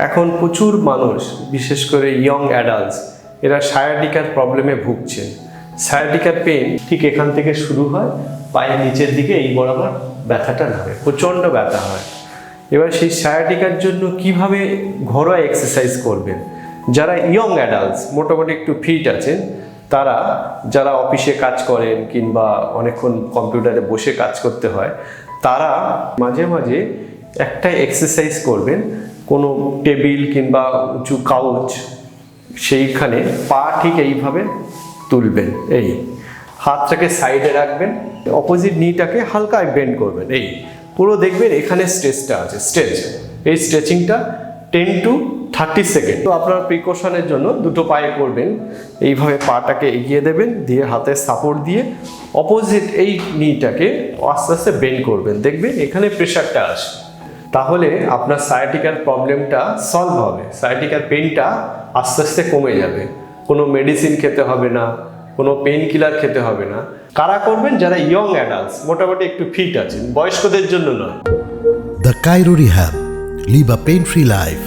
এখন প্রচুর মানুষ, বিশেষ করে ইয়ং অ্যাডাল্টস, এরা সায়াটিকার প্রবলেমে ভুগছেন। সায়াটিকার পেন ঠিক এখান থেকে শুরু হয়, পায়ের নিচের দিকে এই বরাবর ব্যথাটা নামে, প্রচণ্ড ব্যথা হয়। এবার সেই সায়াটিকার জন্য কিভাবে ঘরোয়া এক্সারসাইজ করবেন, যারা ইয়ং অ্যাডাল্টস মোটামুটি একটু ফিট আছেন, তারা যারা অফিসে কাজ করেন কিংবা অনেকক্ষণ কম্পিউটারে বসে কাজ করতে হয়, তারা মাঝে মাঝে একটা এক্সারসাইজ করবেন। কোনো টেবিল কিংবা উঁচু কাউচ, সেইখানে পা ঠিক এইভাবে তুলবেন, এই হাতটাকে সাইডে রাখবেন, অপোজিট নিটাকে হালকা বেন্ড করবেন, এই পুরো দেখবেন এখানে স্ট্রেচটা আছে, স্ট্রেচ, এই স্ট্রেচিংটা 10 to 30 সেকেন্ড। তো আপনার প্রিকশনের জন্য দুটো পায়ে করবেন, এইভাবে পাটাকে এগিয়ে দেবেন, দিয়ে হাতের সাপোর্ট দিয়ে অপোজিট এই নিটাকে আস্তে আস্তে বেন্ড করবেন, দেখবেন এখানে প্রেশারটা আসে। তাহলে আপনার সায়াটিকার প্রবলেমটা সলভ হবে, সায়াটিকার পেনটা আস্তে আস্তে কমে যাবে। কোনো মেডিসিন খেতে হবে না, কোনো পেন কিলার খেতে হবে না। কারা করবেন? যারা ইয়ং অ্যাডাল্টস, মোটামুটি একটু ফিট আছেন, বয়স্কদের জন্য নয়। The Cairo Rehab. Live a pain-free life.